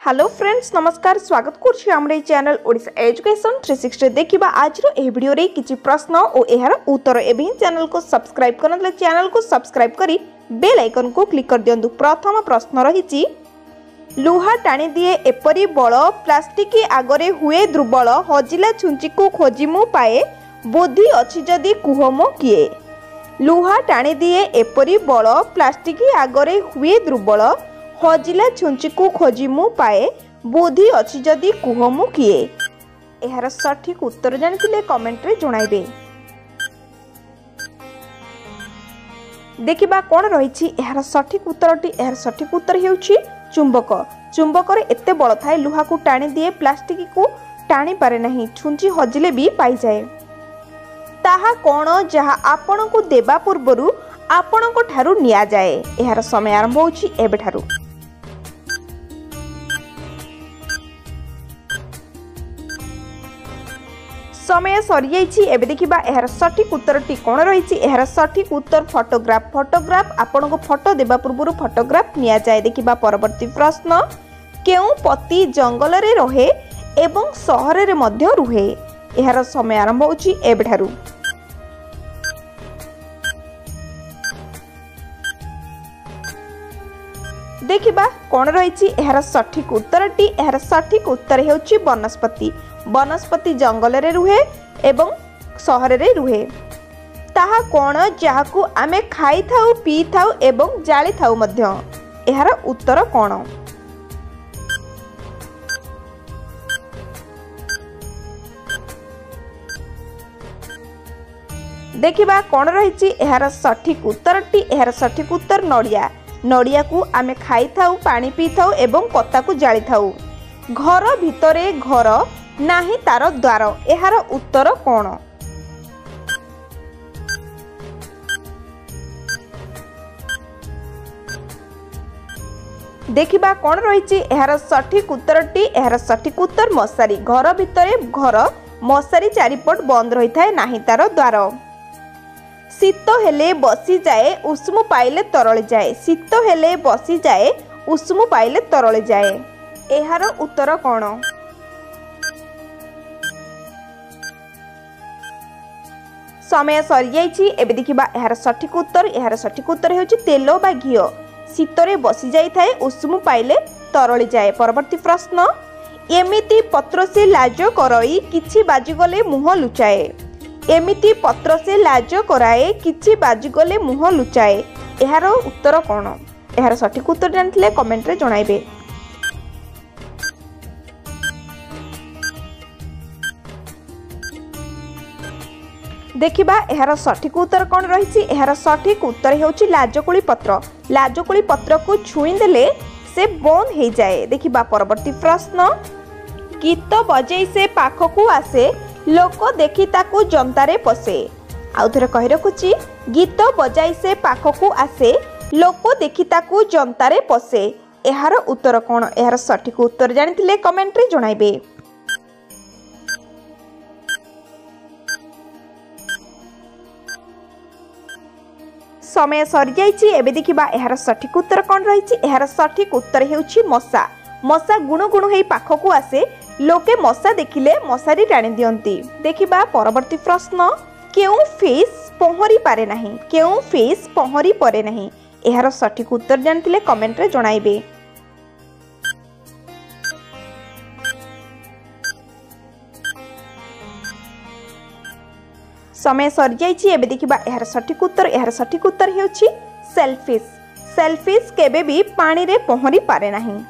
Hello friends नमस्कार स्वागत कर चैनल ओडिशा एजुकेशन 360 देखा आज वीडियो रे किछि प्रश्न और यार उत्तर एवं चैनल को सब्सक्राइब करन चैनल को सब्सक्राइब करी बेल आइकन को क्लिक कर दियंतु। प्रथम प्रश्न रही लुहा टाणी दिए एपरी बल प्लास्टिक आगरे हुए दुर्बल हजिला छुंची को खोजी मु पाए बुद्धि अच्छी जदि कुह मो किए। लुहा टाणी दिए एपरी बल प्लास्टिक आगरे हुए दुर्बल हजिला छुंची को खोजी मु पाए बुद्धि अच्छी जदि कुह मु किए। यार सठिक उत्तर जानिथिले कमेंट रे जणाइबे। देखिबा कोन रहिछि यार सठिक उत्तरटी। यार सठिक उत्तर हेउछि चुंबक। चुंबक रे एते बल थाए लुहा को टाणी दिए प्लास्टिक को टाणी पारे नहीं छुंची हजिले भी पाई जाए। ताहा कोन जहा आपण को देबा पूर्वरु आपण को ठारू निया जाए। यार समय आरंभ होछि एबे ठारू। समय सरी जाइछि एबे देखिबा यार सठिक उत्तरटी कोन रहिछि। यार सठिक उत्तर फोटोग्राफ। फोटोग्राफ आपण को फोटो देबा पूर्वरु फोटोग्राफ निया जाए। देखिबा परवर्ती प्रश्न केउ पति जंगल रे रहे एवं शहर रे मध्य रुहे। यार समय आरंभ होछि एबे ठारू। देखिबा कोन रहिछि यार सठिक उत्तरटी। यार सठिक उत्तर हेउछि वनस्पति। वनस्पति जंगल रे रुहे एवं शहर रे रुहे। ताहा कोन जाहाकु आमे खाई थाउ पी थाउ एवं जाली थाउ मध्य। यार उत्तर कोन। देखिबा कोन रहिछि यार सठिक उत्तरटी। यार सठिक उत्तर नडिया। नडिया को आमे खाई थाउ पानी पी थाउ एवं पत्ता को जाली थाउ। घर भितरे घर नाही तार द्वार। यार उत्तर कोन। देखिबा कोन रहिछि यार सठिक उत्तरटी। यार सठिक उत्तर मशारी। घर भितरे घर मशारी चारिपट बंद रही थाए नाही तार द्वार। शीत हेले बसी जाए उष्म पाइले तरल जाए। शीत हेले बसी जाए उष्म पाइले तरल जाए। यार उत्तर कोन। समय सरी जाइछि एबे देखिबा यार सठिक उत्तर। यार सठिक उत्तर हेउछि तेल बा घिओ। शीतरे बसी जाई थाए उष्म पाइले तरल जाए। परवर्ती प्रश्न एमिति पत्र से लाज करई किछि बाजिगले मुह लुचाए। एमिति पत्र से लाज कराए किछि बाजिगले मुह लुचाए। यार उत्तर कोन। यार सठिक उत्तर जानथिले कमेंट रे जणाइबे। देखिबा यार सठिक उत्तर कोन रहिछि। यार सठिक उत्तर हेउछि लाजकुली पत्र। लाजकुली पत्र को छुई देले से बंद हो जाए। देखिबा परवर्ती प्रश्न गीत बजै से पाखकू आसे लोक देखि ताकू जनतारे पसे। आउ थरे कहि रखुछि गीत बजाई से पाखकू आसे लोक देखि ताकू जनतारे पसे। यार उत्तर कोन। यार सठिक उत्तर जानिथिले कमेंट रे जणाइबे। समय सरी जाइछि एबे देखिबा यार सठिक उत्तर कोन रहिछि। यार सठिक उत्तर हेउछि मशा। मशा गुणु गुणु हेई पाखकू आसे लोके मशा देखिले मशारी टाणी दियंती। देखिबा परवर्ती प्रश्न केउ फिश पहरी पारे नहीं। केउ फिश पहरी पारे नहीं। यार सठिक उत्तर जानथिले कमेंट रे जणाइबे। समय सरी जाइछि एबे देखिबा यार सठिक उत्तर। यार सठिक उत्तर हेउछि सेलफिश। सेलफिश केबे भी पानी रे पहरी पारे नहीं।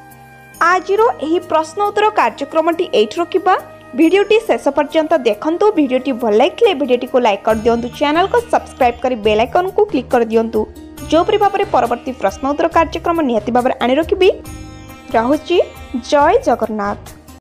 आजिरो एही प्रश्न उत्तर कार्यक्रमटी एठी रखिबा। वीडियोटी शेष पर्यंत देखंतु। वीडियोटी भल लागिले वीडियोटी को लाइक कर दियंतु। चैनल को सब्सक्राइब करी बेल आइकन को क्लिक कर दियंतु। जो परि भाबरे परवर्ती प्रश्न उत्तर कार्यक्रम नियति भाबरे आनि रखिबी। रहुछि जय जगन्नाथ।